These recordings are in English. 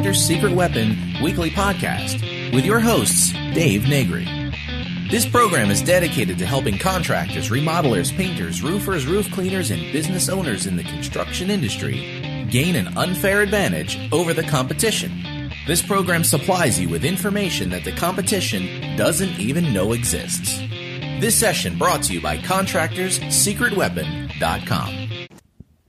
Contractors Secret Weapon weekly podcast with your hosts, Dave Negri. This program is dedicated to helping contractors, remodelers, painters, roofers, roof cleaners, and business owners in the construction industry gain an unfair advantage over the competition. This program supplies you with information that the competition doesn't even know exists. This session brought to you by ContractorsSecretWeapon.com.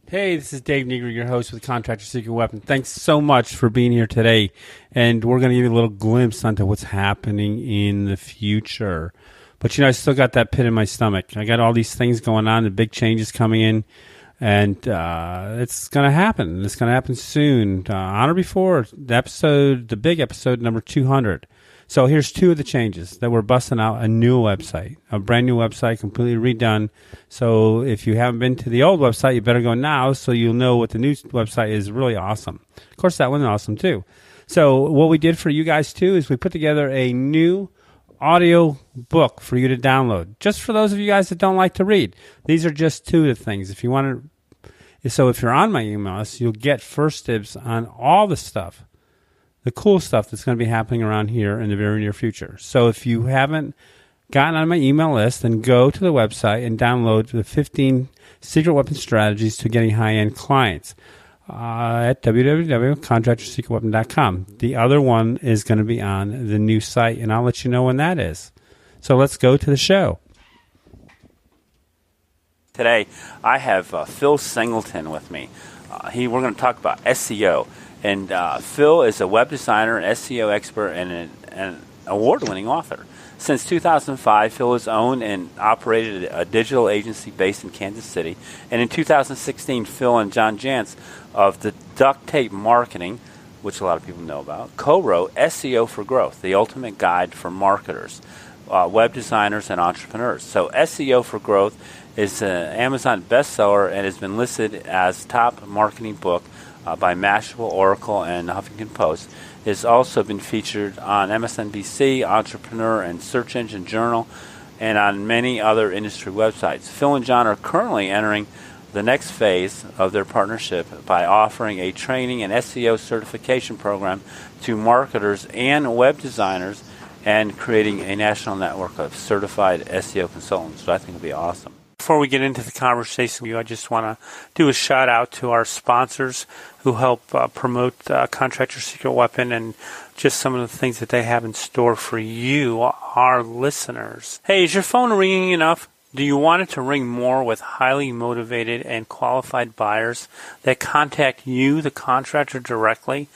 Hey, this is Dave Negri, your host with Contractors Secret Weapon. Thanks so much for being here today, and we're going to give you a little glimpse onto what's happening in the future. But, I still got that pit in my stomach. I got all these things going on, the big changes coming in, and it's going to happen. It's going to happen soon. On or before the big episode number 200. So here's two of the changes that we're busting out: a new website, a brand new website, completely redone. So if you haven't been to the old website, you better go now so you'll know what the new website is. Really awesome. Of course, that one's awesome too. So what we did for you guys too is we put together a new audio book for you to download, just for those of you guys that don't like to read. These are just two of the things. If you want to, so if you're on my email list, you'll get first dibs on all the stuff, the cool stuff that's going to be happening around here in the very near future. So if you haven't gotten on my email list, then go to the website and download the 15 secret weapon strategies to getting high-end clients at www.contractorssecretweapon.com. The other one is going to be on the new site, and I'll let you know when that is. So let's go to the show. Today, I have Phil Singleton with me. We're going to talk about SEO. And Phil is a web designer, an SEO expert, and an award-winning author. Since 2005, Phil has owned and operated a digital agency based in Kansas City. And in 2016, Phil and John Jantz of the Duct Tape Marketing, which a lot of people know about, co-wrote SEO for Growth, the ultimate guide for marketers, web designers, and entrepreneurs. So SEO for Growth is an Amazon bestseller and has been listed as top marketing book by Mashable, Oracle, and Huffington Post. It's also been featured on MSNBC, Entrepreneur, and Search Engine Journal, and on many other industry websites. Phil and John are currently entering the next phase of their partnership by offering a training and SEO certification program to marketers and web designers and creating a national network of certified SEO consultants, which I think will be awesome. Before we get into the conversation with you, I just want to do a shout out to our sponsors who help promote Contractor Secret Weapon and just some of the things that they have in store for you, our listeners. Hey, is your phone ringing enough? Do you want it to ring more with highly motivated and qualified buyers that contact you, the contractor, directly?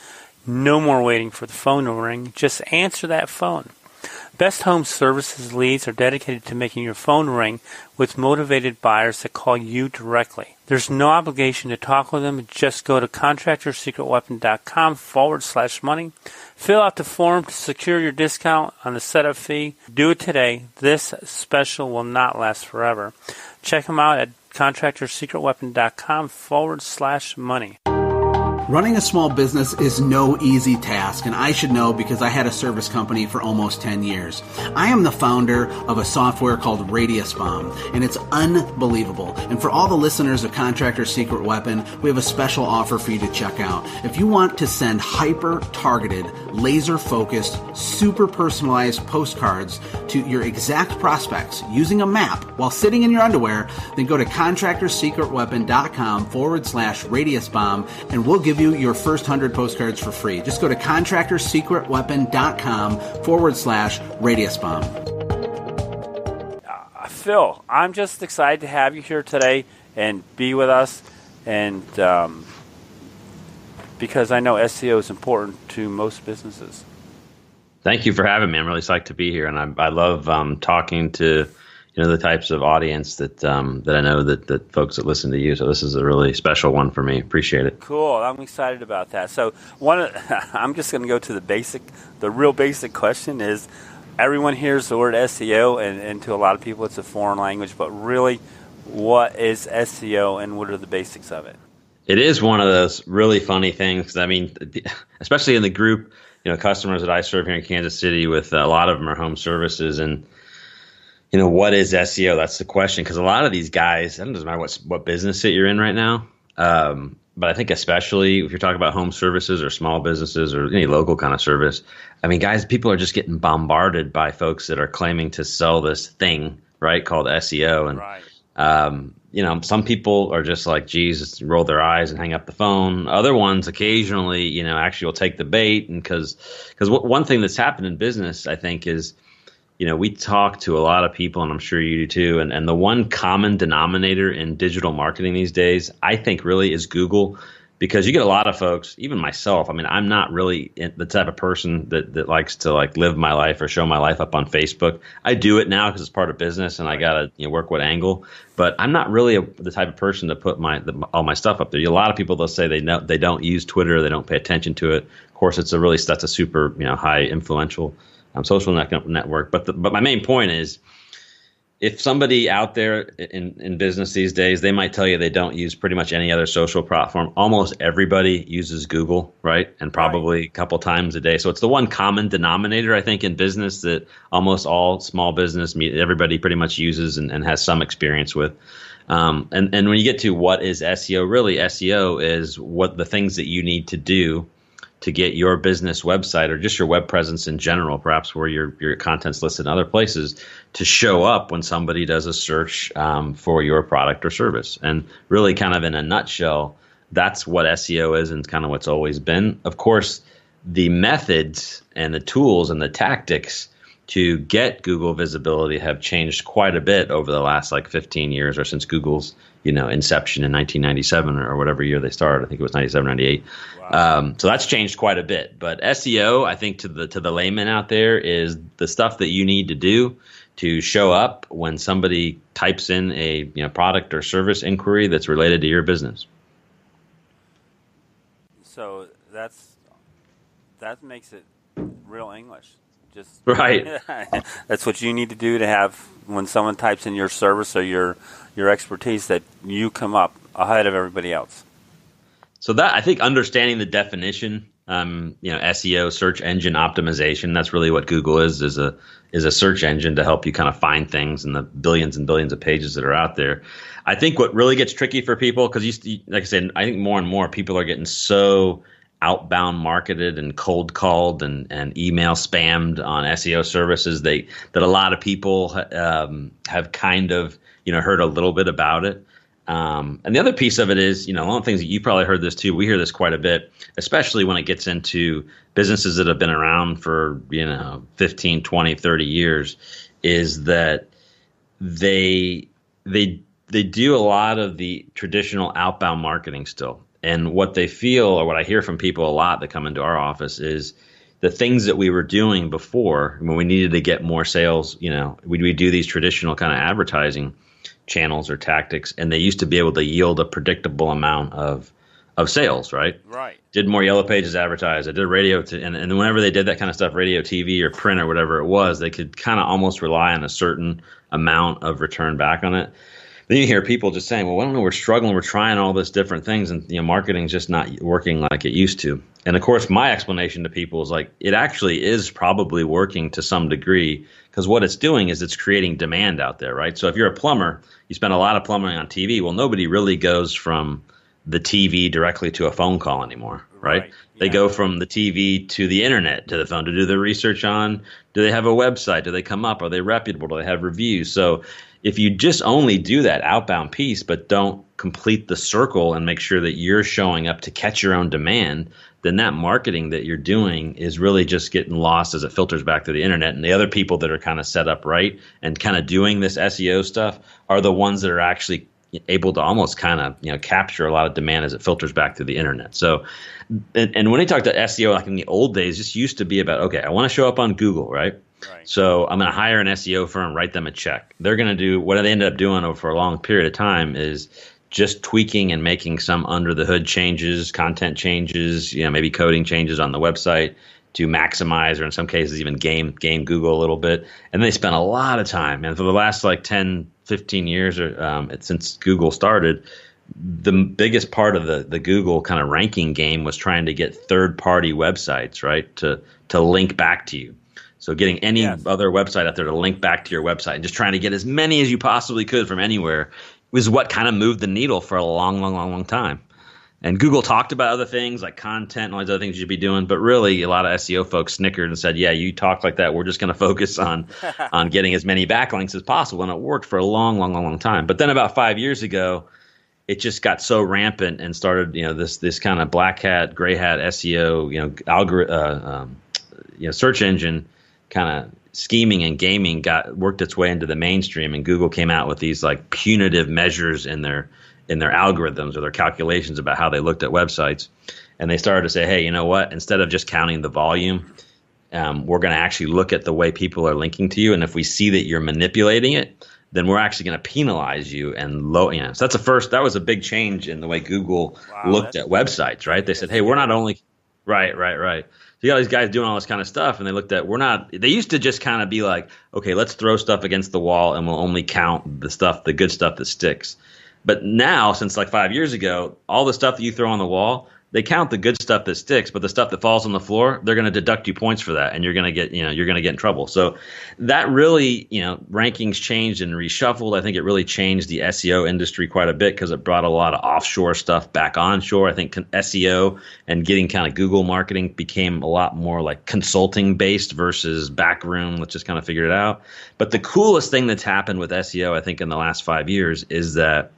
No more waiting for the phone to ring. Just answer that phone. Best Home Services leads are dedicated to making your phone ring with motivated buyers that call you directly. There's no obligation to talk with them. Just go to ContractorSecretWeapon.com/money. Fill out the form to secure your discount on the setup fee. Do it today. This special will not last forever. Check them out at ContractorSecretWeapon.com/money. Running a small business is no easy task, and I should know because I had a service company for almost 10 years. I am the founder of a software called Radius Bomb, and it's unbelievable. And for all the listeners of Contractor Secret Weapon, we have a special offer for you to check out. If you want to send hyper-targeted, laser-focused, super personalized postcards to your exact prospects using a map while sitting in your underwear, then go to ContractorSecretWeapon.com/Radius Bomb, and we'll give you your first 100 postcards for free. Just go to ContractorSecretWeapon.com/Radius Bomb. Phil, I'm just excited to have you here today and be with us, and because I know SEO is important to most businesses. Thank you for having me. I'm really psyched to be here, and I love talking to the types of audience that I know that folks that listen to you. So this is a really special one for me. Appreciate it. Cool. I'm excited about that. So I'm just going to go to the real basic question is, everyone hears the word SEO, and to a lot of people it's a foreign language, but really, what is SEO and what are the basics of it? It is one of those really funny things. I mean, especially in the group, customers that I serve here in Kansas City with, a lot of them are home services, and what is SEO? That's the question, because a lot of these guys, it doesn't matter what business that you're in right now, I think especially if you're talking about home services or small businesses or any local kind of service, I mean, guys, people are just getting bombarded by folks that are claiming to sell this thing, right, called SEO. And, some people are just like, geez, roll their eyes and hang up the phone. Other ones occasionally, actually will take the bait. And because one thing that's happened in business, I think, is, we talk to a lot of people, and I'm sure you do too. And the one common denominator in digital marketing these days, I think, really is Google, because you get a lot of folks, even myself. I mean, I'm not really the type of person that likes to live my life or show my life up on Facebook. I do it now because it's part of business, and I got to work what angle. But I'm not really the type of person to put all my stuff up there. A lot of people, they'll say they don't use Twitter, they don't pay attention to it. Of course, that's a super high influential social network. But my main point is, if somebody out there in business these days, they might tell you they don't use pretty much any other social platform. Almost everybody uses Google, right? And probably a couple times a day. So it's the one common denominator, I think, in business that almost all small business, everybody pretty much uses and has some experience with. And when you get to what is SEO, really SEO is what the things that you need to do to get your business website or just your web presence in general, perhaps where your content's listed in other places, to show up when somebody does a search for your product or service. And really, kind of in a nutshell, that's what SEO is and kind of what's always been. Of course, the methods and the tools and the tactics to get Google visibility have changed quite a bit over the last 15 years, or since Google's inception in 1997 or whatever year they started. I think it was 97, 98. Wow. So that's changed quite a bit. But SEO, I think, to the layman out there, is the stuff that you need to do to show up when somebody types in a product or service inquiry that's related to your business. So that makes it real English. Just right. That's what you need to do to have, when someone types in your service or your expertise, that you come up ahead of everybody else. So that, I think, understanding the definition, SEO, search engine optimization, that's really what Google is a search engine to help you kind of find things in the billions and billions of pages that are out there. I think what really gets tricky for people, because like I said, I think more and more people are getting so outbound marketed and cold called and email spammed on SEO services that a lot of people have kind of heard a little bit about it. And the other piece of it is, one of the things that you probably heard this too, we hear this quite a bit, especially when it gets into businesses that have been around for 15, 20, 30 years, is that they do a lot of the traditional outbound marketing still. And what they feel, or what I hear from people a lot that come into our office, is the things that we were doing before when we needed to get more sales. We do these traditional kind of advertising channels or tactics, and they used to be able to yield a predictable amount of sales, right? Right. Did more yellow pages advertised. I did radio, and whenever they did that kind of stuff, radio, TV, or print, or whatever it was, they could kind of almost rely on a certain amount of return back on it. Then you hear people just saying, well, I don't know, we're struggling, we're trying all this different things, and marketing's just not working like it used to. And of course, my explanation to people is it actually is probably working to some degree, because what it's doing is it's creating demand out there, right? So if you're a plumber, you spend a lot of plumbing on TV. Well, nobody really goes from the TV directly to a phone call anymore, right? They go from the TV to the internet, to the phone, to do their research on, do they have a website? Do they come up? Are they reputable? Do they have reviews? So if you just only do that outbound piece, but don't complete the circle and make sure that you're showing up to catch your own demand, then that marketing that you're doing is really just getting lost as it filters back to the internet. And the other people that are kind of set up right and kind of doing this SEO stuff are the ones that are actually able to almost kind of capture a lot of demand as it filters back to the internet. So, and when they talk to SEO, like in the old days, just used to be about, okay, I want to show up on Google, right? So I'm going to hire an SEO firm, write them a check. They're going to do what they ended up doing for a long period of time is just tweaking and making some under the hood changes, content changes, maybe coding changes on the website to maximize, or in some cases even game Google a little bit. And they spent a lot of time. And for the last 10, 15 years since Google started, the biggest part of the Google kind of ranking game was trying to get third-party websites, right, to link back to you. So getting any other website out there to link back to your website and just trying to get as many as you possibly could from anywhere was what kind of moved the needle for a long, long, long, long time. And Google talked about other things like content and all these other things you should be doing, but really a lot of SEO folks snickered and said, "Yeah, you talk like that. We're just going to focus on getting as many backlinks as possible." And it worked for a long time. But then about 5 years ago, it just got so rampant and started, this kind of black hat, gray hat SEO, search engine kind of scheming and gaming worked its way into the mainstream, and Google came out with these like punitive measures in their algorithms or their calculations about how they looked at websites. And they started to say, hey, you know what? Instead of just counting the volume, we're going to actually look at the way people are linking to you. And if we see that you're manipulating it, then we're actually going to penalize you. And so that was a big change in the way Google looked at websites, right? They said, hey, we're not only right. So you got these guys doing all this kind of stuff, and they looked at they used to just kind of be like, okay, let's throw stuff against the wall and we'll only count the good stuff that sticks. But now, since like 5 years ago, all the stuff that you throw on the wall, they count the good stuff that sticks, but the stuff that falls on the floor, they're going to deduct you points for that, and you're going to get in trouble. So that really, rankings changed and reshuffled. I think it really changed the SEO industry quite a bit because it brought a lot of offshore stuff back onshore. I think SEO and getting kind of Google marketing became a lot more like consulting based versus backroom. Let's just kind of figure it out. But the coolest thing that's happened with SEO, I think, in the last 5 years is that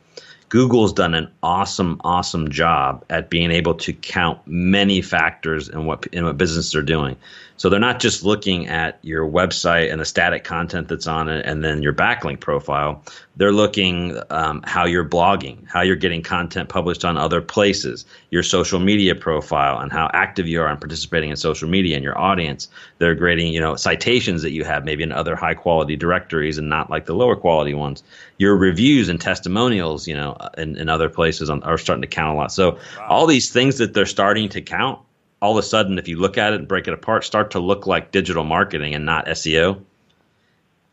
Google's done an awesome job at being able to count many factors in what businesses are doing. So they're not just looking at your website and the static content that's on it and then your backlink profile. They're looking how you're blogging, how you're getting content published on other places, your social media profile, and how active you are in participating in social media and your audience. They're grading, citations that you have maybe in other high quality directories and not like the lower quality ones. Your reviews and testimonials, in other places are starting to count a lot. So all these things that they're starting to count, all of a sudden, if you look at it and break it apart, start to look like digital marketing and not SEO.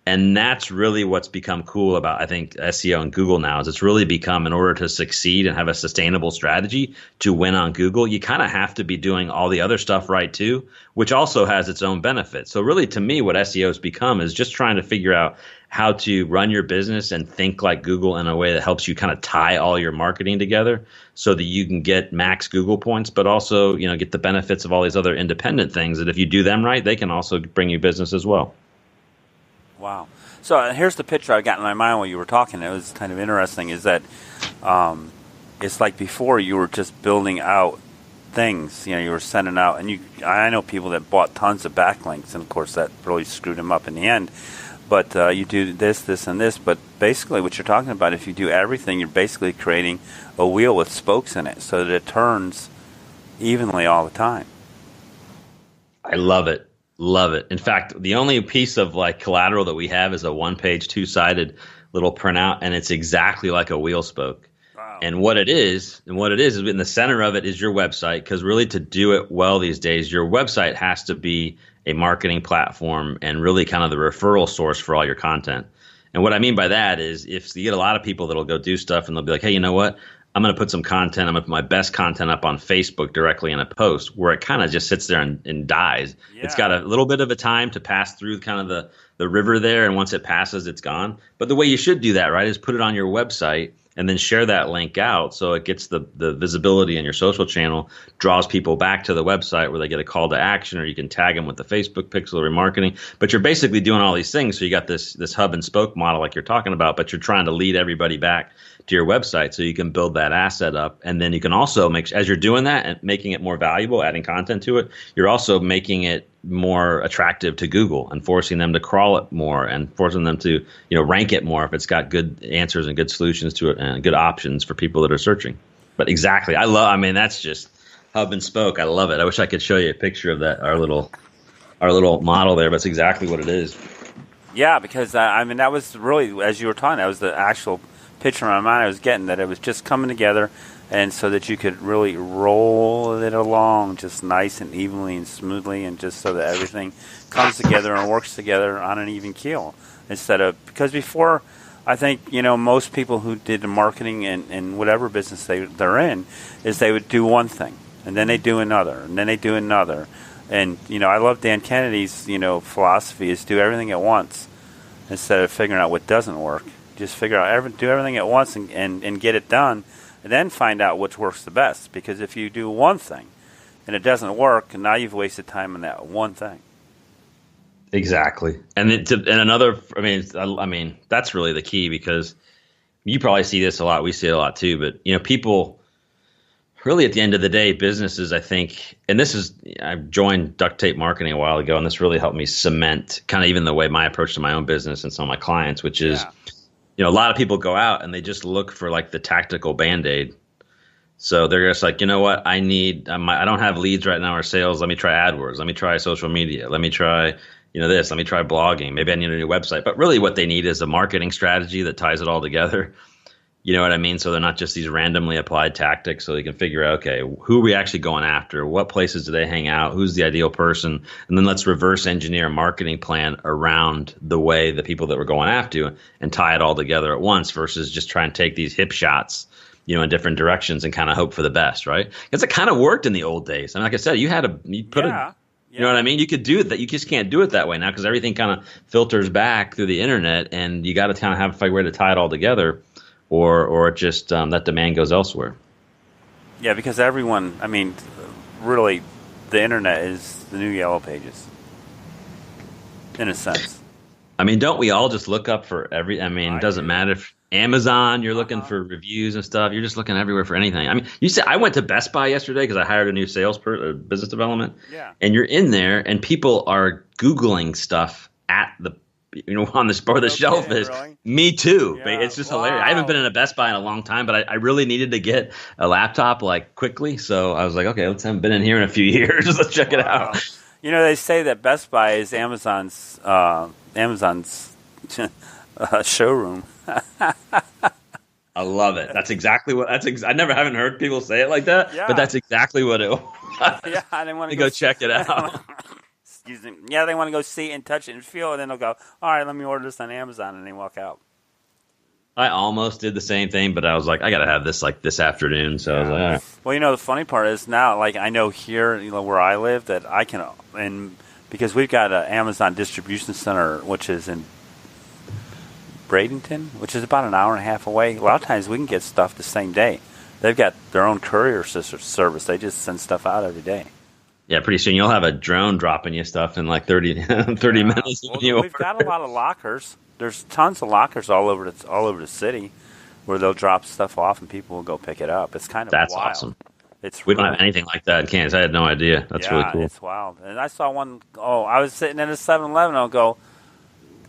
And that's really what's become cool about, I think, SEO and Google now, is it's really become, in order to succeed and have a sustainable strategy to win on Google, you kind of have to be doing all the other stuff right too, which also has its own benefits. So really, to me, what SEO has become is just trying to figure out how to run your business and think like Google in a way that helps you kind of tie all your marketing together so that you can get max Google points, but also, get the benefits of all these other independent things that if you do them right, they can also bring you business as well. Wow. So here's the picture I got in my mind while you were talking. It was kind of interesting, is that it's like before you were just building out things, you were sending out, and I know people that bought tons of backlinks, and of course that really screwed them up in the end. But you do this, and this. But basically what you're talking about, if you do everything, you're basically creating a wheel with spokes in it so that it turns evenly all the time. I love it. Love it. In fact, the only piece of like collateral that we have is a one-page, two-sided little printout, and it's exactly like a wheel spoke. Wow. And what it is in the center of it is your website, because really to do it well these days, your website has to be a marketing platform and really kind of the referral source for all your content. And what I mean by that is if you get a lot of people that'll go do stuff and they'll be like, hey, you know what? I'm going to put some content. I'm going to put my best content up on Facebook directly in a post where it kind of just sits there and dies. Yeah. It's got a little bit of a time to pass through kind of the river there. And once it passes, it's gone. But the way you should do that, right, is put it on your website and then share that link out so it gets the visibility in your social channel, draws people back to the website where they get a call to action, or you can tag them with the Facebook pixel remarketing. But you're basically doing all these things. So you got this hub and spoke model like you're talking about, but you're trying to lead everybody back to your website so you can build that asset up. And then you can also as you're doing that and making it more valuable, adding content to it, you're also making it more attractive to Google and forcing them to crawl it more and forcing them to, rank it more if it's got good answers and good solutions to it and good options for people that are searching. But exactly. That's just hub and spoke. I love it. I wish I could show you a picture of that, our little model there, but it's exactly what it is. Yeah, because that was really, as you were talking, that was the actual picture in my mind I was getting, that it was just coming together, and so that you could really roll it along just nice and evenly and smoothly, and just so that everything comes together and works together on an even keel. Because before, I think, most people who did the marketing in whatever business they're in, is they would do one thing, and then they do another, and then they do another. And, I love Dan Kennedy's, philosophy is do everything at once instead of figuring out what doesn't work. Just figure out, do everything at once and get it done. and then find out which works the best. Because if you do one thing and it doesn't work, now you've wasted time on that one thing. Exactly. And I mean, that's really the key, because you probably see this a lot. We see it a lot too. But, people really, at the end of the day, businesses, I think, and I joined duct tape marketing a while ago, and this really helped me cement kind of even the way my approach to my own business and some of my clients, which is, a lot of people go out and they just look for like the tactical Band-Aid. So they're just like, you know what, I don't have leads right now or sales. Let me try AdWords. Let me try social media. Let me try this, let me try blogging. Maybe I need a new website. But really what they need is a marketing strategy that ties it all together. You know what I mean? So they're not just these randomly applied tactics, so they can figure out, okay, who are we actually going after? What places do they hang out? Who's the ideal person? And then let's reverse engineer a marketing plan around the way the people that we're going after and tie it all together at once, versus just try and take these hip shots, in different directions and kind of hope for the best, right? Because it kind of worked in the old days. And like I said, you know what I mean? You could do that. You just can't do it that way now, because everything kind of filters back through the internet, and you got to kind of find a way to tie it all together, or it just that demand goes elsewhere. Yeah, because everyone, really, the internet is the new Yellow Pages, in a sense. Don't we all just look up for it doesn't matter if Amazon, you're looking for reviews and stuff. You're just looking everywhere for anything. You said I went to Best Buy yesterday because I hired a new business development. Yeah. And you're in there, and people are Googling stuff at the, on the shelf. Really? Me too. Yeah. It's just hilarious. I haven't been in a Best Buy in a long time, but I really needed to get a laptop quickly. So I was like, okay, haven't been in here in a few years. Let's check it out. They say that Best Buy is Amazon's showroom. I love it. That's exactly what. I never haven't heard people say it like that, but that's exactly what it was. Yeah, I didn't want to go check it out. Excuse me. Yeah, they want to go see it and touch it and feel it, and then they'll go, all right, let me order this on Amazon, and they walk out. I almost did the same thing, but I was like, I got to have this this afternoon. So I was like, all right. Well, the funny part is now, I know here, where I live, that I can, and because we've got an Amazon distribution center, which is in Bradenton, which is about an hour and a half away. A lot of times we can get stuff the same day. They've got their own courier service. They just send stuff out every day. Yeah, pretty soon you'll have a drone dropping you stuff in 30 minutes. Well, we've got a lot of lockers. There's tons of lockers all over the city where they'll drop stuff off and people will go pick it up. It's kind of That's wild. Awesome. We don't have anything like that in Kansas. I had no idea. That's really cool. It's wild. And I saw one. I was sitting in a 7-Eleven. I'll go,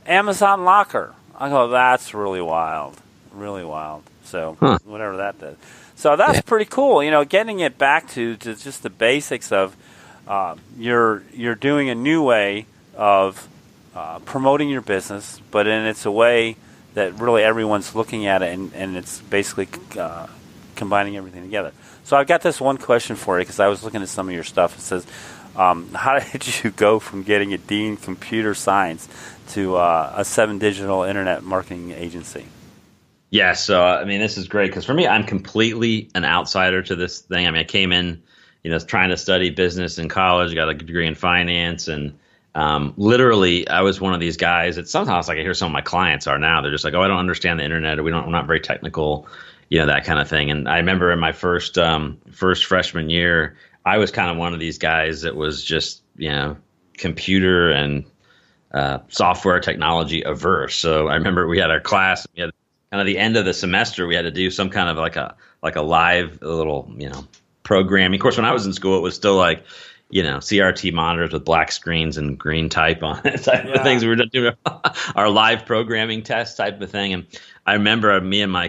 Amazon locker. I go, that's really wild. Really wild. So whatever that does. So that's pretty cool. Getting it back to just the basics of you're doing a new way of promoting your business, but it's a way that really everyone's looking at it, and it's basically combining everything together. So I've got this one question for you, because I was looking at some of your stuff. It says, how did you go from getting a D in computer science to a 7 digital internet marketing agency? Yeah, so this is great, because for me, I'm completely an outsider to this thing. I came in, trying to study business in college, got a degree in finance, and literally, I was one of these guys that sometimes, I hear some of my clients are now. They're just like, oh, I don't understand the internet, or we're not very technical, that kind of thing. And I remember in my first freshman year, I was kind of one of these guys that was just, computer and software technology averse. So I remember we had our class, we had kind of the end of the semester, we had to do some kind of like a live little, programming. Of course, when I was in school, it was still CRT monitors with black screens and green type on it type of things. We were doing our live programming test type of thing. And I remember me and my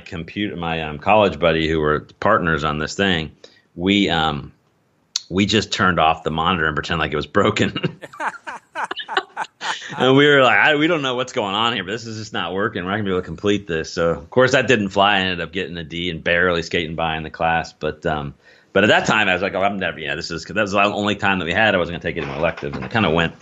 college buddy, who were partners on this thing, we just turned off the monitor and pretend like it was broken. And we were like, we don't know what's going on here, but this is just not working. We're not going to be able to complete this. So, of course, that didn't fly. I ended up getting a D and barely skating by in the class. But at that time, I was like, I'm never, that was the only time that we had. I wasn't going to take any more electives. And it kind of went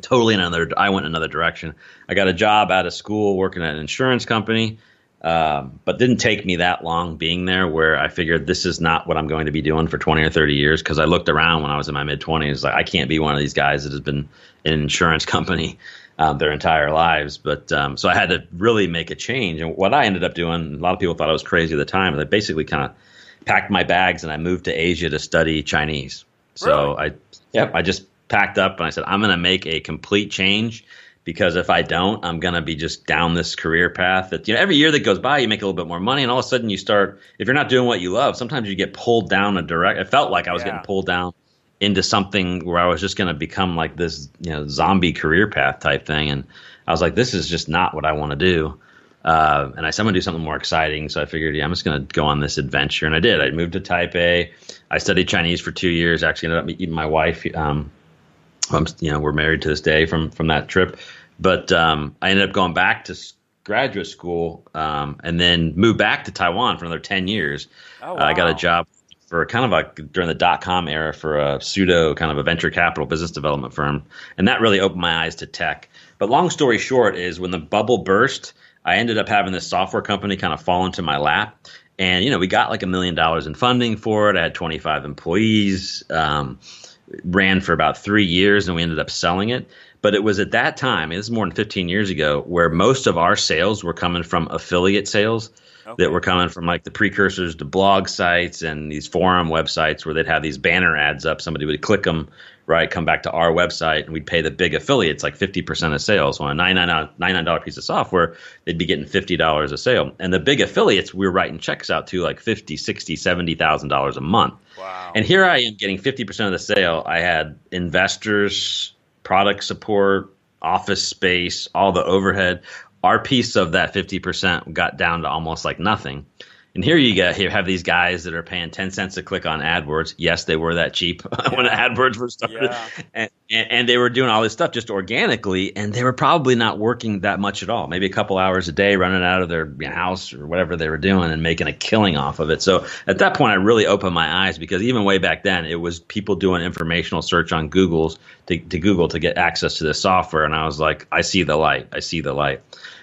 totally I went in another direction. I got a job out of school working at an insurance company. But didn't take me that long being there, where I figured this is not what I'm going to be doing for 20 or 30 years. Because I looked around when I was in my mid-20s, like, I can't be one of these guys that has been in an insurance company their entire lives. But so I had to really make a change. And what I ended up doing, a lot of people thought I was crazy at the time, and I basically kind of packed my bags and I moved to Asia to study Chinese. So Really? I just packed up and I said, I'm going to make a complete change, because if I don't, I'm going to be just down this career path that, every year that goes by, you make a little bit more money, and all of a sudden you start, if you're not doing what you love, sometimes you get pulled down it felt like I was getting pulled down into something where I was just going to become like this, zombie career path type thing. And I was like, this is just not what I want to do. And I said, I'm going to do something more exciting. So I figured, I'm just going to go on this adventure. And I did. I moved to Taipei. I studied Chinese for 2 years. Actually ended up meeting my wife. We're married to this day from that trip. But I ended up going back to graduate school and then moved back to Taiwan for another 10 years. Oh, wow. I got a job for kind of during the .com era for a pseudo kind of a venture capital business development firm. And that really opened my eyes to tech. But long story short is, when the bubble burst, I ended up having this software company kind of fall into my lap. And, we got like $1 million in funding for it. I had 25 employees, ran for about 3 years, and we ended up selling it. But it was at that time, this is more than 15 years ago, where most of our sales were coming from affiliate sales that were coming from like the precursors to blog sites and these forum websites where they'd have these banner ads up. Somebody would click them, right, come back to our website, and we'd pay the big affiliates like 50% of sales. On a $99 piece of software, they'd be getting $50 a sale. And the big affiliates, we were writing checks out to like $50,000, $60,000, $70,000 a month. Wow. And here I am getting 50% of the sale. I had investors, product support, office space, all the overhead. Our piece of that 50% got down to almost like nothing. And here you have these guys that are paying 10 cents a click on AdWords. Yes, they were that cheap when AdWords were started. Yeah. And they were doing all this stuff just organically, and they were probably not working that much at all. Maybe a couple hours a day running out of their house or whatever they were doing and making a killing off of it. So at that point, I really opened my eyes, because even way back then, it was people doing informational search on Google to get access to this software. And I was like, I see the light. I see the light.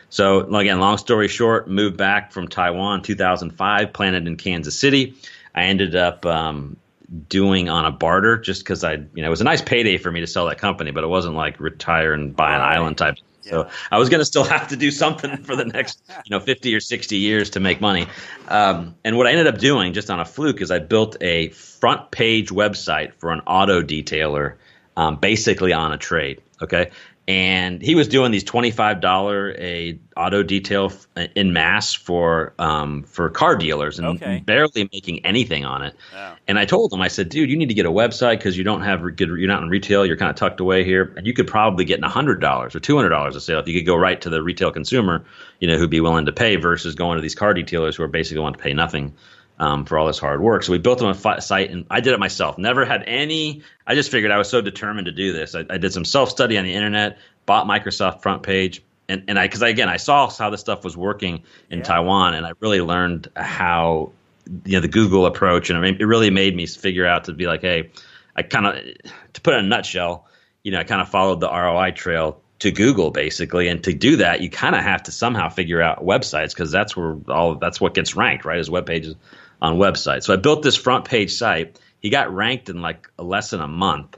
So again, long story short, moved back from Taiwan 2005, planted in Kansas City. I ended up doing on a barter just because it was a nice payday for me to sell that company, but it wasn't like retire and buy an island type. Yeah. So I was going to still have to do something for the next 50 or 60 years to make money. And what I ended up doing just on a fluke is I built a front page website for an auto detailer, basically on a trade. Okay. And he was doing these $25 a auto detail in mass for car dealers, and barely making anything on it. Wow. And I told him, I said, dude, you need to get a website, because you're not in retail, you're kind of tucked away here, and you could probably get $100 or $200 a sale if you could go right to the retail consumer, who'd be willing to pay, versus going to these car detailers who are basically willing to pay nothing for all this hard work. So we built him a site, and I did it myself. Never had I just figured I was so determined to do this. I did some self-study on the internet, bought Microsoft Front Page, and I saw how this stuff was working in Taiwan, and I really learned how, the Google approach, and it really made me figure out to be like, hey, I kind of, to put it in a nutshell, I kind of followed the ROI trail to Google, basically. And to do that, you kind of have to somehow figure out websites, because that's what gets ranked, right, is web pages on websites. So I built this front page site. He got ranked in like less than a month.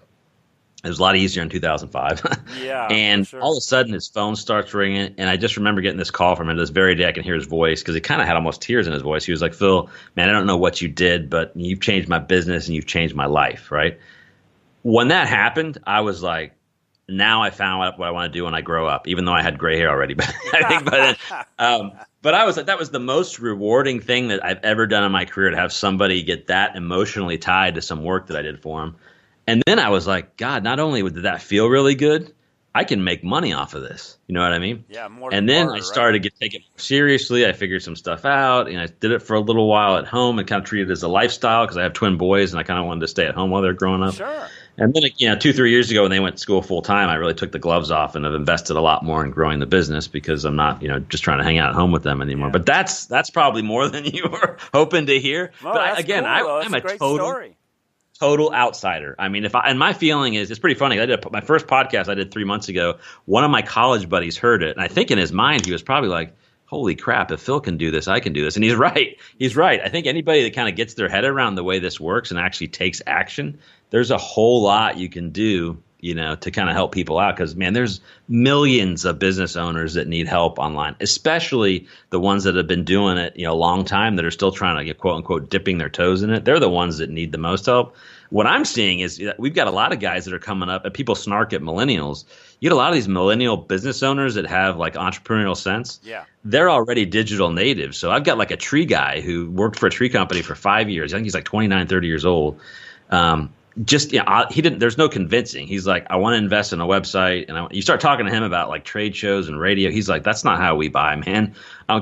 It was a lot easier in 2005. Yeah. And sure. all of a sudden his phone starts ringing, and I just remember getting this call from him. This very day I can hear his voice, because he kind of had almost tears in his voice. He was like, Phil, man, I don't know what you did, but you've changed my business and you've changed my life, right? When that happened, I was like, now I found out what I want to do when I grow up, even though I had gray hair already. But I think by then, but I was like, that was the most rewarding thing that I've ever done in my career, to have somebody get that emotionally tied to some work that I did for them. And then I was like, God, not only did that feel really good, I can make money off of this. You know what I mean? Yeah. And then I started to take it more seriously. I figured some stuff out, and I did it for a little while at home and kind of treated it as a lifestyle, because I have twin boys and I kind of wanted to stay at home while they're growing up. Sure. And then, 2-3 years ago when they went to school full time, I really took the gloves off and have invested a lot more in growing the business, because I'm not, just trying to hang out at home with them anymore. Yeah. But that's probably more than you were hoping to hear. Well, but again, cool, I'm a total outsider. I mean, and my feeling is, it's pretty funny. My first podcast I did 3 months ago. One of my college buddies heard it, and I think in his mind he was probably like, holy crap, if Phil can do this, I can do this. And he's right. He's right. I think anybody that kind of gets their head around the way this works and actually takes action, there's a whole lot you can do, to kind of help people out. Because, man, there's millions of business owners that need help online, especially the ones that have been doing it, a long time, that are still trying to get, quote unquote, dipping their toes in it. They're the ones that need the most help. What I'm seeing is we've got a lot of guys that are coming up, and people snark at millennials. You get a lot of these millennial business owners that have like entrepreneurial sense. Yeah. They're already digital natives. So I've got like a tree guy who worked for a tree company for 5 years. I think he's like 29, 30 years old. He didn't. There's no convincing. He's like, I want to invest in a website, and you start talking to him about like trade shows and radio. He's like, that's not how we buy, man.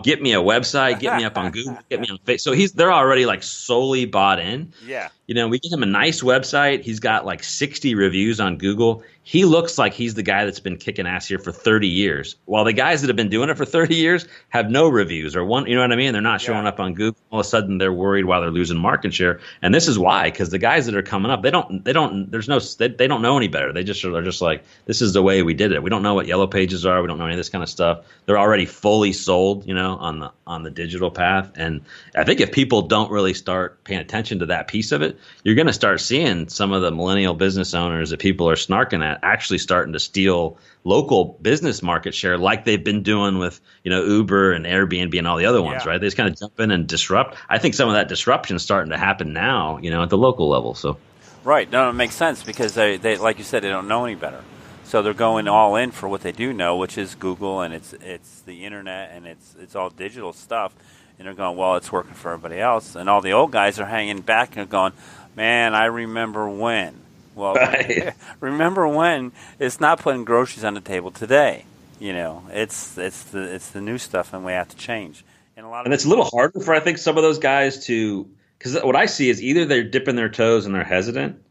Get me a website, get me up on Google, get me on Facebook. So they're already like solely bought in. Yeah. We get him a nice website. He's got like 60 reviews on Google. He looks like he's the guy that's been kicking ass here for 30 years. While the guys that have been doing it for 30 years have no reviews or one, you know what I mean? They're not showing up on Google. All of a sudden they're worried while they're losing market share. And this is why, because the guys that are coming up, they don't know any better. They're just like, this is the way we did it. We don't know what yellow pages are. We don't know any of this kind of stuff. They're already fully sold, on the digital path. And I think if people don't really start paying attention to that piece of it, you're going to start seeing some of the millennial business owners that people are snarking at actually starting to steal local business market share, like they've been doing with, Uber and Airbnb and all the other ones, right? They just kind of jump in and disrupt. I think some of that disruption is starting to happen now, at the local level. So, right. No, it makes sense because they like you said, they don't know any better. So they're going all in for what they do know, which is Google, and it's the internet, and it's all digital stuff. And they're going, well, it's working for everybody else. And all the old guys are hanging back and going, man, I remember when. Well, right. Remember when it's not putting groceries on the table today. It's the new stuff, and we have to change. And it's a little harder for, I think, some of those guys to, because what I see is either they're dipping their toes and they're hesitant,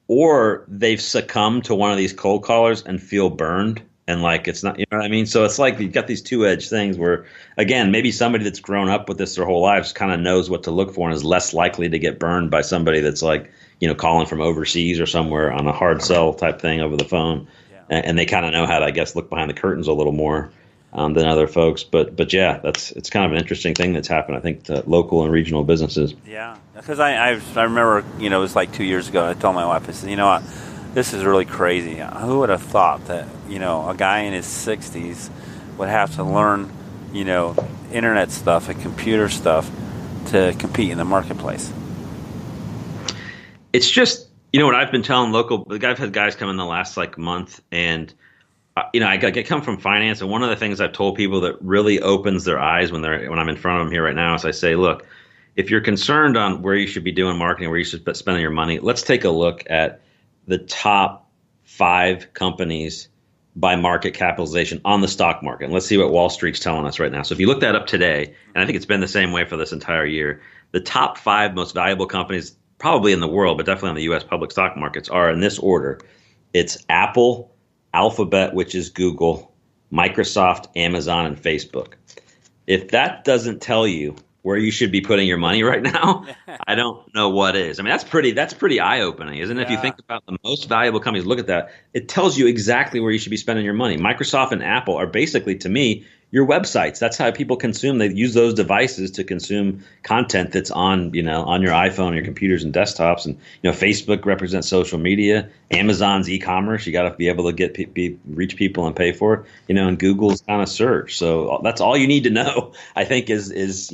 or they've succumbed to one of these cold callers and feel burned. And like, it's not, you know what I mean? So it's like you've got these two-edged things where, again, maybe somebody that's grown up with this their whole lives kind of knows what to look for and is less likely to get burned by somebody that's like, calling from overseas or somewhere on a hard sell type thing over the phone. Yeah. And they kind of know how to, I guess, look behind the curtains a little more than other folks. But yeah, it's kind of an interesting thing that's happened, I think, to local and regional businesses. Yeah, because I remember, it was like 2 years ago, I told my wife, I said, what? This is really crazy. Who would have thought that, a guy in his 60s would have to learn, internet stuff and computer stuff to compete in the marketplace? It's just, what I've been telling I've had guys come in the last month, and I come from finance, and one of the things I've told people that really opens their eyes when I'm in front of them here right now is I say, look, if you're concerned on where you should be doing marketing, where you should be spending your money, let's take a look at the top 5 companies by market capitalization on the stock market. And let's see what Wall Street's telling us right now. So if you look that up today, and I think it's been the same way for this entire year, the top 5 most valuable companies probably in the world, but definitely on the U.S. public stock markets are in this order. It's Apple, Alphabet, which is Google, Microsoft, Amazon, and Facebook. If that doesn't tell you where you should be putting your money right now, I don't know what is. I mean, that's pretty eye-opening, isn't it? Yeah. If you think about the most valuable companies, look at that. It tells you exactly where you should be spending your money. Microsoft and Apple are basically, to me, your websites. That's how people consume. They use those devices to consume content that's on your iPhone, your computers and desktops. And Facebook represents social media. Amazon's e-commerce. You got to be able to reach people and pay for it. And Google's kind of search. So that's all you need to know, I think, is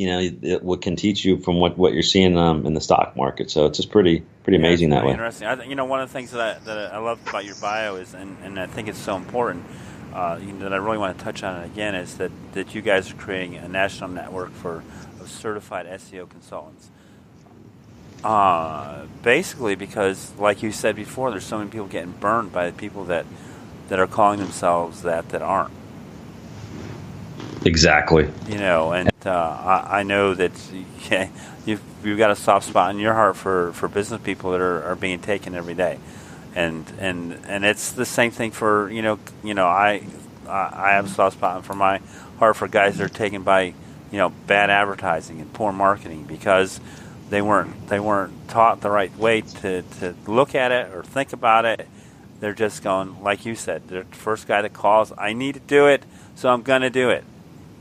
what can teach you from what you're seeing in the stock market. So it's just pretty amazing that way. Interesting. One of the things that I love about your bio is, and I think it's so important. That I really want to touch on it again is that you guys are creating a national network of certified SEO consultants. Basically because, like you said before, there's so many people getting burned by the people that are calling themselves that aren't. Exactly. I know that you've got a soft spot in your heart for business people that are being taken every day. And it's the same thing for I have a soft spot for my heart for guys that are taken by bad advertising and poor marketing because they weren't taught the right way to look at it or think about it. They're just going, like you said, they're the first guy that calls, I need to do it, so I'm going to do it,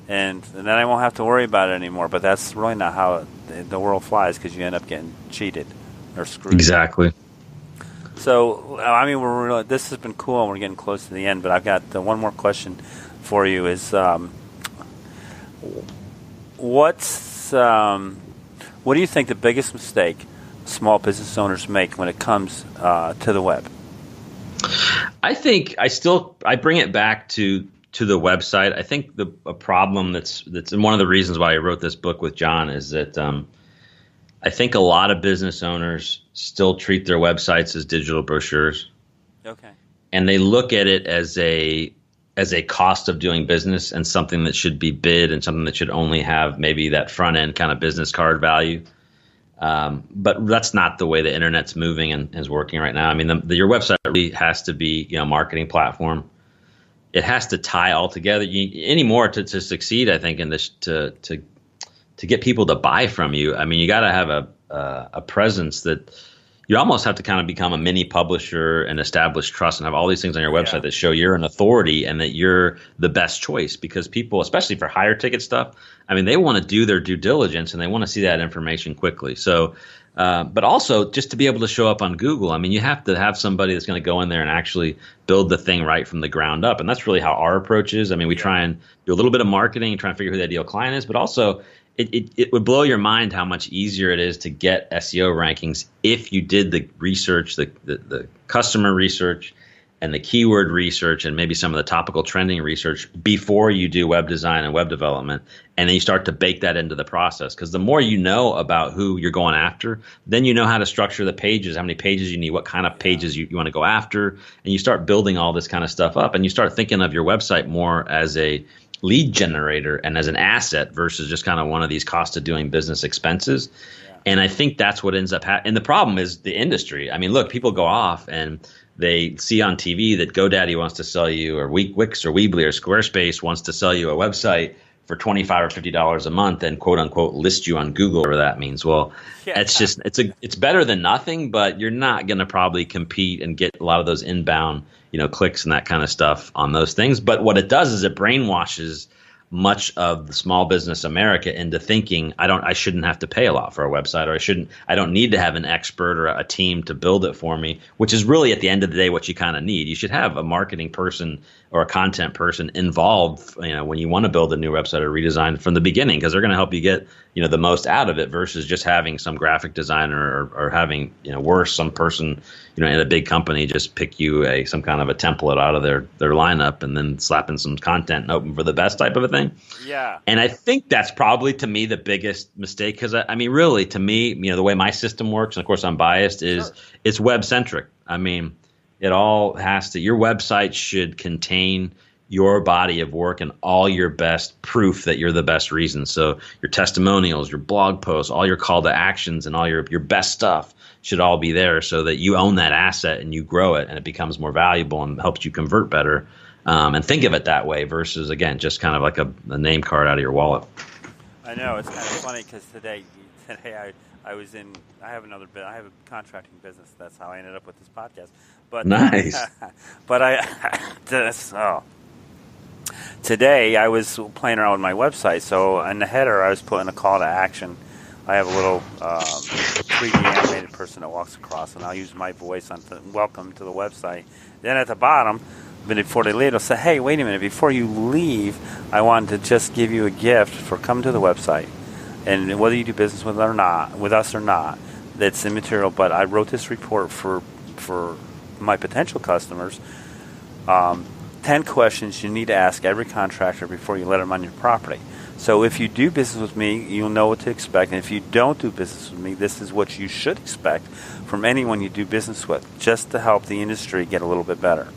and then I won't have to worry about it anymore. But that's really not how the world flies because you end up getting cheated or screwed. Exactly. So, I mean, this has been cool, and we're getting close to the end. But I've got one more question for you: is what do you think the biggest mistake small business owners make when it comes to the web? I think I bring it back to the website. I think a problem that's and one of the reasons why I wrote this book with John is that I think a lot of business owners still treat their websites as digital brochures. Okay. And they look at it as a cost of doing business and something that should be bid and something that should only have maybe that front end kind of business card value. But that's not the way the internet's moving and is working right now. I mean, your website really has to be, a marketing platform. It has to tie all together. Anymore to succeed, I think, in this to get people to buy from you. I mean, you got to have a presence that you almost have to kind of become a mini publisher and establish trust and have all these things on your website that show you're an authority and that you're the best choice, because people, especially for higher ticket stuff, I mean, they want to do their due diligence and they want to see that information quickly. So, but also just to be able to show up on Google, I mean, you have to have somebody that's going to go in there and actually build the thing right from the ground up. And that's really how our approach is. I mean, we try and do a little bit of marketing and try and figure who the ideal client is, but also it would blow your mind how much easier it is to get SEO rankings if you did the research, the customer research and the keyword research and maybe some of the topical trending research before you do web design and web development. And then you start to bake that into the process, because the more you know about who you're going after, then you know how to structure the pages, how many pages you need, what kind of pages you want to go after. And you start building all this kind of stuff up, and you start thinking of your website more as a lead generator and as an asset versus just kind of one of these cost of doing business expenses. Yeah. And I think that's what ends up happening. And the problem is the industry. I mean, look, people go off and they see on TV that GoDaddy wants to sell you, or Wix or Weebly or Squarespace wants to sell you a website for $25 or $50 a month and quote unquote list you on Google, whatever that means. Well, it's better than nothing, but you're not going to probably compete and get a lot of those inbound clicks and that kind of stuff on those things. But what it does is it brainwashes much of the small business America into thinking I shouldn't have to pay a lot for a website, or I don't need to have an expert or a team to build it for me, which is really at the end of the day what you kind of need. You should have a marketing person or a content person involved, when you want to build a new website or redesign from the beginning, because they're going to help you get, the most out of it versus just having some graphic designer or having, worse, some person, in a big company just pick you some kind of a template out of their lineup and then slapping some content and hoping for the best type of a thing. Yeah. And I think that's probably, to me, the biggest mistake, because I mean, really, to me, the way my system works, and of course I'm biased, is it's web centric. I mean, it all your website should contain your body of work and all your best proof that you're the best reason. So your testimonials, your blog posts, all your call to actions, and all your best stuff should all be there, so that you own that asset and you grow it and it becomes more valuable and helps you convert better. And think of it that way versus, again, just kind of like a name card out of your wallet. I know, it's kind of funny because today I was in. I have a contracting business. That's how I ended up with this podcast. But nice. Today I was playing around with my website. So in the header, I was putting a call to action. I have a little 3D animated person that walks across, and I'll use my voice on welcome to the website. Then at the bottom, before they leave, I'll say, hey, wait a minute. Before you leave, I wanted to just give you a gift for coming to the website. And whether you do business with us or not, that's immaterial. But I wrote this report for my potential customers. 10 questions you need to ask every contractor before you let them on your property. So if you do business with me, you'll know what to expect. And if you don't do business with me, this is what you should expect from anyone you do business with, just to help the industry get a little bit better.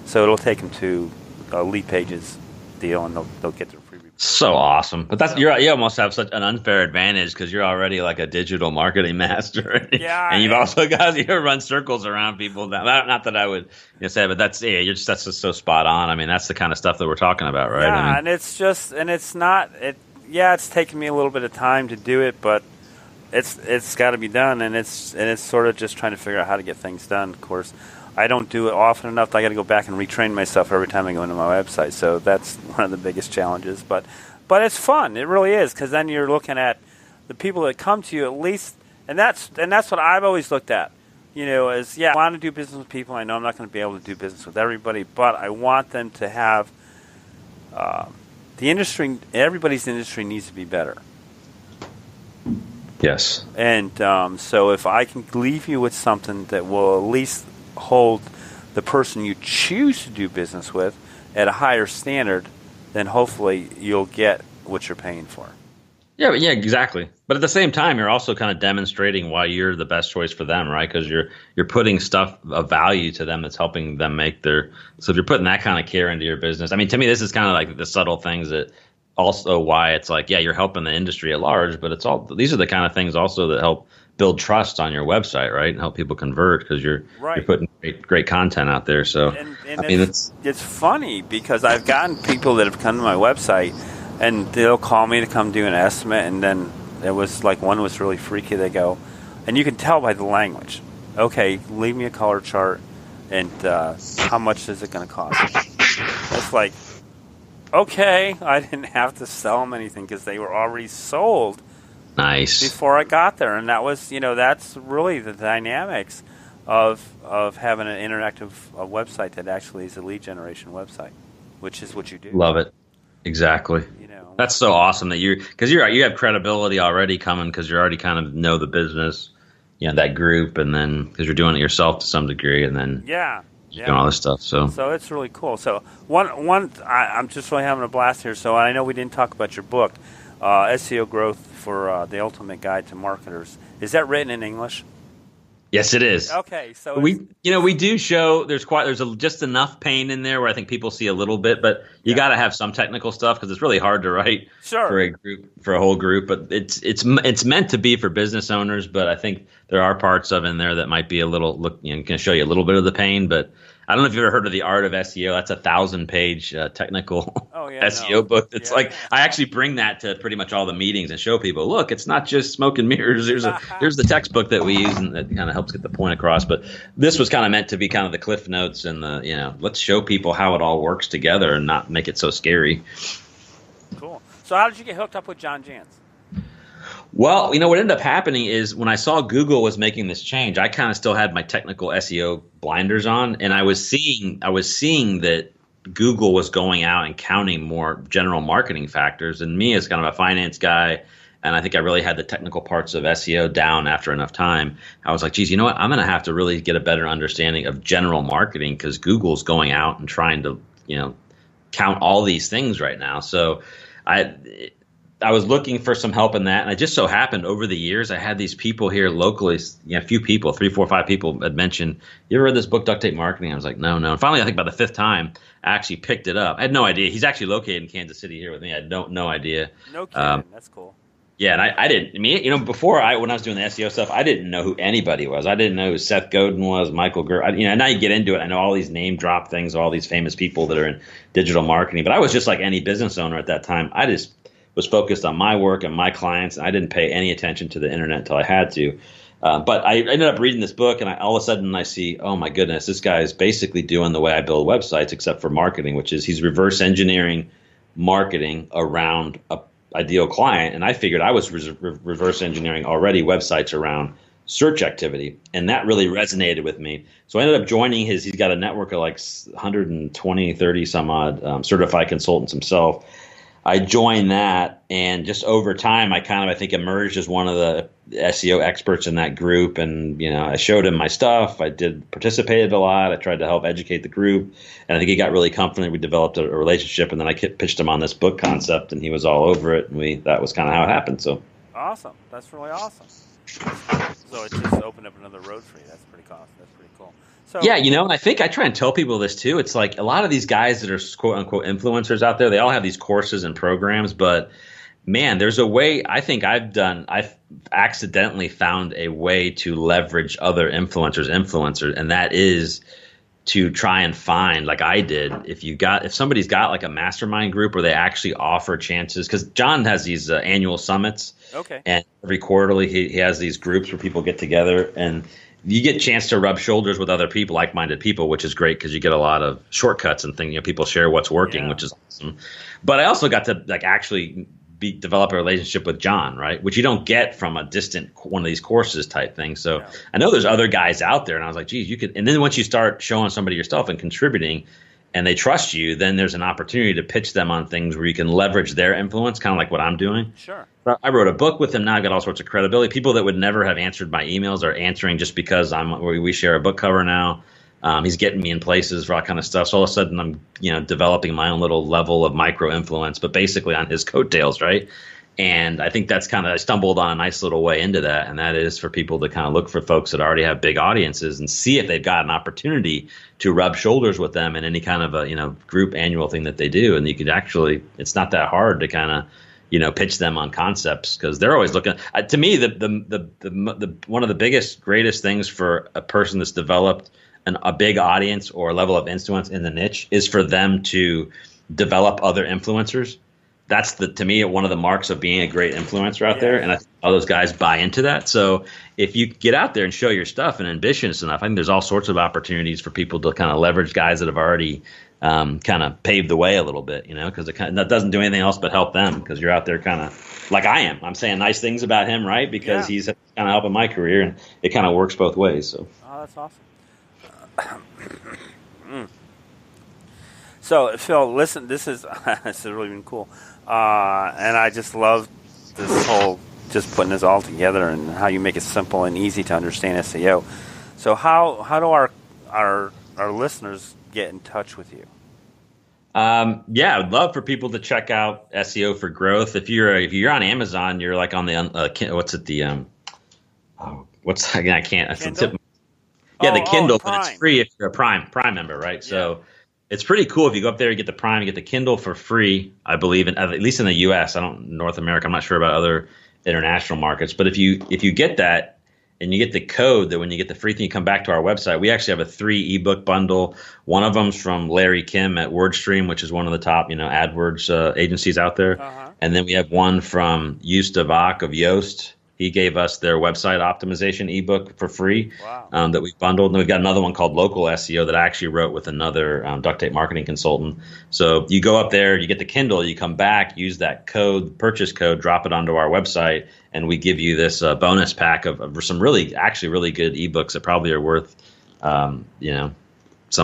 So it'll take them to a Lead Pages deal, and they'll get their free report. So awesome. But you almost have such an unfair advantage because you're already like a digital marketing master. Yeah. And you've also got you run circles around people. Not that I would say, but that's just so spot on. I mean, that's the kind of stuff that we're talking about, right? Yeah, I mean, and it's taken me a little bit of time to do it, but it's got to be done, and it's sort of just trying to figure out how to get things done. Of course, I don't do it often enough. I got to go back and retrain myself every time I go into my website. So that's one of the biggest challenges. But it's fun. It really is, because then you're looking at the people that come to you at least, and that's what I've always looked at. I want to do business with people. I know I'm not going to be able to do business with everybody, but I want them to have the industry. Everybody's industry needs to be better. Yes. And so if I can leave you with something that will at least hold the person you choose to do business with at a higher standard, then hopefully you'll get what you're paying for. Yeah, exactly. But at the same time, you're also kind of demonstrating why you're the best choice for them, right? Because you're putting stuff of value to them that's helping them make their. So if you're putting that kind of care into your business, I mean, to me, this is kind of like the subtle things that also why it's like, yeah, you're helping the industry at large, but these are the kind of things also that help build trust on your website, right, and help people convert because you're putting great content out there. So and I mean, it's funny because I've gotten people that have come to my website. And they'll call me to come do an estimate, and then it was like one was really freaky. They go, and you can tell by the language. Okay, leave me a color chart, and how much is it going to cost? It's like, okay, I didn't have to sell them anything because they were already sold. Nice. Before I got there, and that was, that's really the dynamics of having an interactive website that actually is a lead generation website, which is what you do. Love it. Exactly. That's so awesome that you have credibility already coming because you already kind of know the business, that group, and then because you're doing it yourself to some degree, and then doing all this stuff. So it's really cool. So I'm just really having a blast here. So I know we didn't talk about your book, SEO Growth for the Ultimate Guide to Marketers. Is that written in English? Yes, it is. Okay, so we do show there's just enough pain in there where I think people see a little bit, but you got to have some technical stuff because it's really hard to write for a whole group. But it's meant to be for business owners, but I think there are parts of in there that might be a little can show you a little bit of the pain. But I don't know if you've ever heard of The Art of SEO. That's a 1,000-page technical SEO book. It's I actually bring that to pretty much all the meetings and show people, look, it's not just smoke and mirrors. Here's the textbook that we use, and that kind of helps get the point across. But this was kind of meant to be kind of the cliff notes and let's show people how it all works together and not make it so scary. Cool. So how did you get hooked up with John Jantsch? Well, what ended up happening is when I saw Google was making this change, I kind of still had my technical SEO blinders on, and I was seeing that Google was going out and counting more general marketing factors. And me as kind of a finance guy, and I think I really had the technical parts of SEO down after enough time, I was like, geez, you know what? I'm going to have to really get a better understanding of general marketing because Google's going out and trying to, count all these things right now. So I was looking for some help in that, and it just so happened over the years I had these people here locally, a few people, 3, 4, 5 people had mentioned, you ever read this book, Duct Tape Marketing? I was like, no. And finally, I think about the 5th time, I actually picked it up. I had no idea. He's actually located in Kansas City here with me. I had no idea. No kidding. That's cool. Yeah, and I didn't. I mean, before when I was doing the SEO stuff, I didn't know who anybody was. I didn't know who Seth Godin was, Michael Gurr. Now you get into it. I know all these name drop things, all these famous people that are in digital marketing. But I was just like any business owner at that time. I just was focused on my work and my clients, and I didn't pay any attention to the internet until I had to. But I ended up reading this book, and all of a sudden I see, oh my goodness, this guy is basically doing the way I build websites, except for marketing, which is he's reverse engineering marketing around a ideal client. And I figured I was reverse engineering already websites around search activity, and that really resonated with me. So I ended up joining he's got a network of like 120, 30 some odd certified consultants himself. I joined that, and just over time, I think emerged as one of the SEO experts in that group. And I showed him my stuff. I participated a lot. I tried to help educate the group, and I think he got really confident. We developed a relationship, and then I pitched him on this book concept, and he was all over it. And that was kind of how it happened. So awesome! That's really awesome. So it just opened up another road for you. That's pretty cool. So, yeah, and I think I try and tell people this too. It's like a lot of these guys that are quote unquote influencers out there, they all have these courses and programs, but man, there's a way I've accidentally found a way to leverage other influencers, and that is to try and find, like I did, if somebody's got like a mastermind group where they actually offer chances, because John has these annual summits. Okay. And every quarterly he has these groups where people get together, and you get a chance to rub shoulders with other people, like-minded people, which is great because you get a lot of shortcuts and things. People share what's working, which is awesome. But I also got to actually develop a relationship with John, right? Which you don't get from a distant one of these courses type thing. So Yeah. I know there's other guys out there, and I was like, geez, you could. And then once you start showing somebody yourself and contributing, and they trust you, then there's an opportunity to pitch them on things where you can leverage their influence, kind of like what I'm doing. Sure. I wrote a book with him. Now I've got all sorts of credibility. People that would never have answered my emails are answering just because we share a book cover now. He's getting me in places for all kind of stuff. So all of a sudden I'm, developing my own little level of micro influence, but basically on his coattails, right? And I think that's I stumbled on a nice little way into that. And that is for people to kind of look for folks that already have big audiences and see if they've got an opportunity to rub shoulders with them in any kind of a, group annual thing that they do. And you could actually, it's not that hard to kind of, pitch them on concepts because they're always looking. To me, the one of the biggest, greatest things for a person that's developed a big audience or a level of influence in the niche is for them to develop other influencers. That's to me one of the marks of being a great influencer out there, and I think all those guys buy into that. So if you get out there and show your stuff and ambitious enough, I think there's all sorts of opportunities for people to kind of leverage guys that have already kind of paved the way a little bit, because that doesn't do anything else but help them because you're out there kind of like I am. I'm saying nice things about him, right? Because he's kind of helping my career, and it kind of works both ways. So. Oh, that's awesome. So, Phil, listen, this has really been cool. And I just love this whole, just putting this all together and how you make it simple and easy to understand SEO. So how do our listeners get in touch with you? Yeah, I'd love for people to check out SEO for Growth. If you're on Amazon, you're like on the I can't. That's the tip. Yeah, the Kindle, but it's free if you're a Prime member, right? Yeah. So it's pretty cool if you go up there, you get the Prime, you get the Kindle for free, I believe, at least in the U.S. North America. I'm not sure about other international markets, but if you get that and you get the code, that when you get the free thing, you come back to our website. We actually have a 3 ebook bundle. One of them's from Larry Kim at WordStream, which is one of the top AdWords agencies out there, and then we have one from Joost de Valk of Yoast. He gave us their website optimization ebook for free. Wow. That we've bundled. And we've got another one called Local SEO that I actually wrote with another duct tape marketing consultant. So you go up there, you get the Kindle, you come back, use that code, purchase code, drop it onto our website, and we give you this bonus pack of some really good ebooks that probably are worth some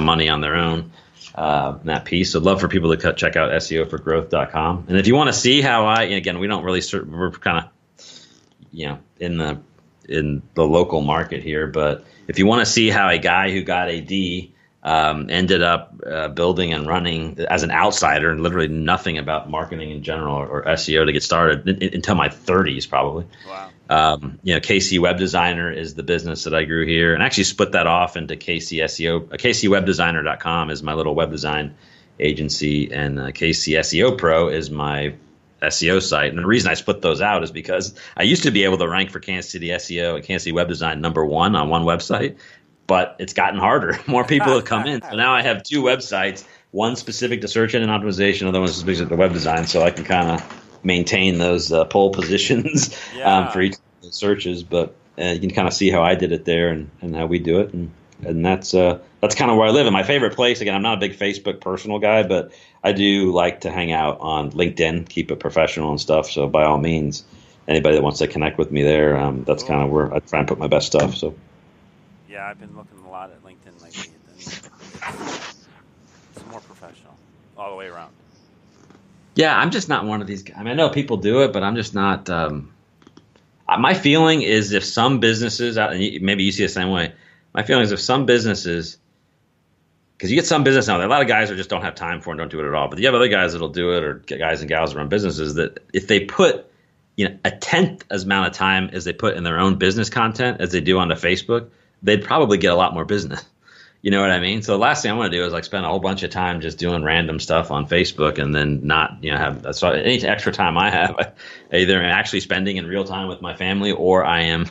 money on their own. That piece. So I'd love for people to check out SEOforgrowth.com. And if you want to see how again, we don't really, we're kind of in the local market here, but if you want to see how a guy who got a D ended up building and running as an outsider and literally nothing about marketing in general or SEO to get started until my 30s probably. Wow. KC Web Designer is the business that I grew here, and actually split that off into KC SEO. KCWebdesigner.com is my little web design agency, and KC SEO Pro is my SEO site. And the reason I split those out is because I used to be able to rank for Kansas City SEO and Kansas City Web Design #1 on one website, but it's gotten harder. More people have come in. So now I have 2 websites, one specific to search engine optimization, other one specific to web design, so I can kind of maintain those pole positions for each of the searches. But you can kind of see how I did it there and how we do it. And that's kind of where I live. And my favorite place, again, I'm not a big Facebook personal guy, but I do like to hang out on LinkedIn, keep it professional and stuff. So by all means, anybody that wants to connect with me there, that's kind of where I try and put my best stuff. So. Yeah, I've been looking a lot at LinkedIn lately. It's more professional all the way around. Yeah, I'm just not one of these guys. I know people do it, but I'm just not. My feeling is if some businesses, and maybe you see the same way, my feeling is if some businesses, because you get some business now, there are a lot of guys who just don't have time for it and don't do it at all. But you have other guys that'll do it, or guys and gals that run businesses, that if they put a 10th as amount of time as they put in their own business content as they do onto Facebook, they'd probably get a lot more business. You know what I mean? So the last thing I want to do is spend a whole bunch of time just doing random stuff on Facebook and then not have so any extra time I have, I either am actually spending in real time with my family, or I'm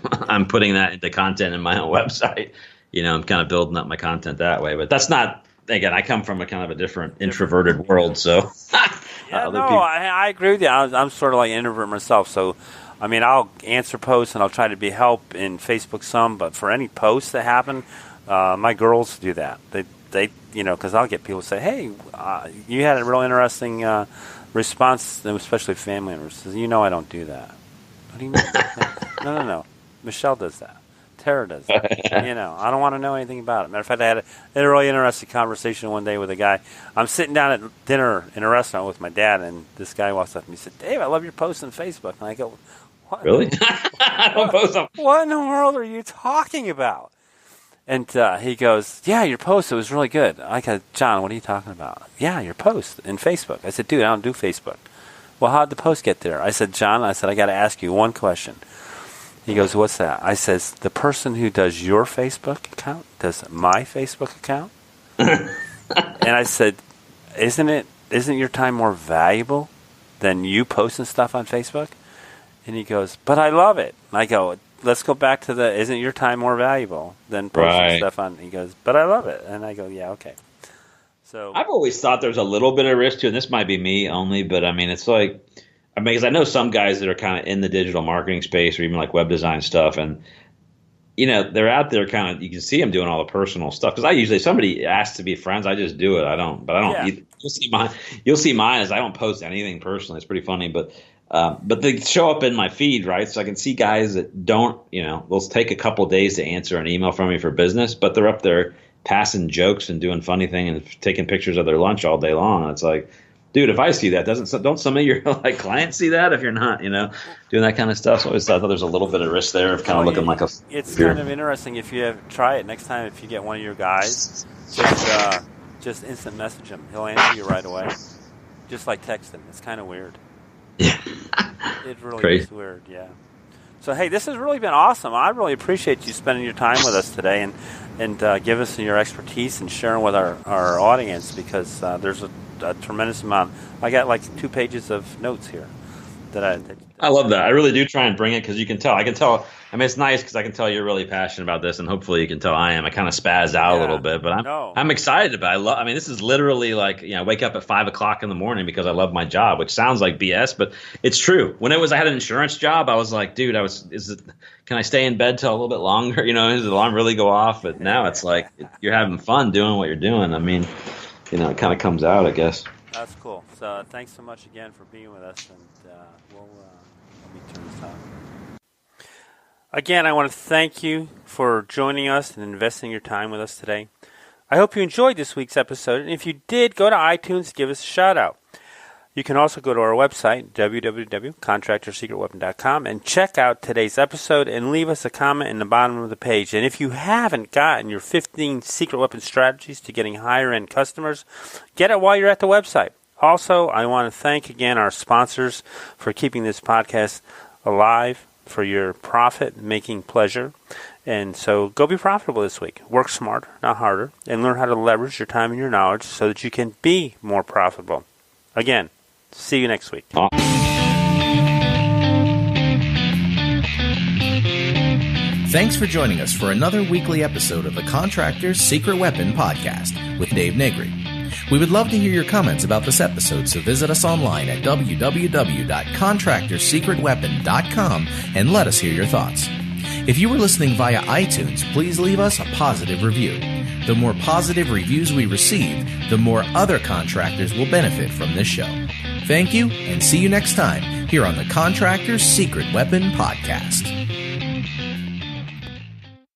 putting that into content in my own website. I'm kind of building up my content that way. But that's not, again, I come from a kind of a different introverted world. So I agree with you. I'm sort of like an introvert myself. So, I'll answer posts and I'll try to be help in Facebook some, but for any posts that happen, my girls do that. They because I'll get people say, hey, you had a real interesting response, especially family members, says, "You know I don't do that." What do you mean? No. Michelle does that. Tara does that. I don't want to know anything about it. Matter of fact, I had a really interesting conversation one day with a guy. I'm sitting down at dinner in a restaurant with my dad, and this guy walks up to me and said, "Dave, I love your posts on Facebook." And I go, "What? Really? I don't post them. What in the world are you talking about?" And he goes, "Yeah, your post, it was really good." I go, "John, what are you talking about?" "Yeah, your post in Facebook." I said, "Dude, I don't do Facebook." "Well, how'd the post get there?" I said, "John," I got to ask you one question. He goes, "What's that?" I says, "The person who does your Facebook account does my Facebook account?" And I said, Isn't your time more valuable than you posting stuff on Facebook?" And he goes, "But I love it." And I go, "Let's go back to isn't your time more valuable than posting stuff on?" He goes, "But I love it." And I go, "Yeah, okay." So I've always thought there's a little bit of risk to it, and this might be me only, but I mean, it's like, because I know some guys that are kind of in the digital marketing space or even like web design stuff, and they're out there kind of, you can see them doing all the personal stuff. Because I usually, if somebody asks to be friends, I just do it. I don't. Yeah. You'll see mine as I don't post anything personally. It's pretty funny, but they show up in my feed, right? So I can see guys that don't, they'll take a couple of days to answer an email from me for business, but they're up there passing jokes and doing funny things and taking pictures of their lunch all day long. And it's like, dude, if I see that, don't some of your clients see that if you're not, doing that kind of stuff? So I always thought there's a little bit of risk there of kind of looking like a. It's kind of interesting if you try it next time. If you get one of your guys, just instant message him. He'll answer you right away, just like text him. It's kind of weird. Yeah, it really is weird. Yeah. So hey, this has really been awesome. I really appreciate you spending your time with us today and give us your expertise and sharing with our audience, because there's a tremendous amount. I got like 2 pages of notes here I love that. I really do try and bring it because you can tell. I can tell. I mean, it's nice because I can tell you're really passionate about this, and hopefully you can tell I am. I kind of spazzed out a little bit, but I'm excited about it. I mean, this is literally like, I wake up at 5 o'clock in the morning because I love my job, which sounds like BS, but it's true. When I had an insurance job, I was like, dude, can I stay in bed till a little bit longer? Does the alarm really go off? But now it's like you're having fun doing what you're doing. I mean, it kind of comes out, I guess. That's cool. So thanks so much again for being with us, and let me turn this on. Again, I want to thank you for joining us and investing your time with us today. I hope you enjoyed this week's episode, and if you did, go to iTunes and give us a shout out. You can also go to our website, www.contractorsecretweapon.com, and check out today's episode and leave us a comment in the bottom of the page. And if you haven't gotten your 15 secret weapon strategies to getting higher-end customers, get it while you're at the website. Also, I want to thank again our sponsors for keeping this podcast alive, for your profit-making pleasure. And so go be profitable this week. Work smarter, not harder, and learn how to leverage your time and your knowledge so that you can be more profitable. Again, see you next week. Thanks for joining us for another weekly episode of the Contractors Secret Weapon Podcast with Dave Negri. We would love to hear your comments about this episode, so visit us online at www.contractorssecretweapon.com and let us hear your thoughts. If you were listening via iTunes, please leave us a positive review. The more positive reviews we receive, the more other contractors will benefit from this show. Thank you, and see you next time here on the Contractors Secret Weapon Podcast.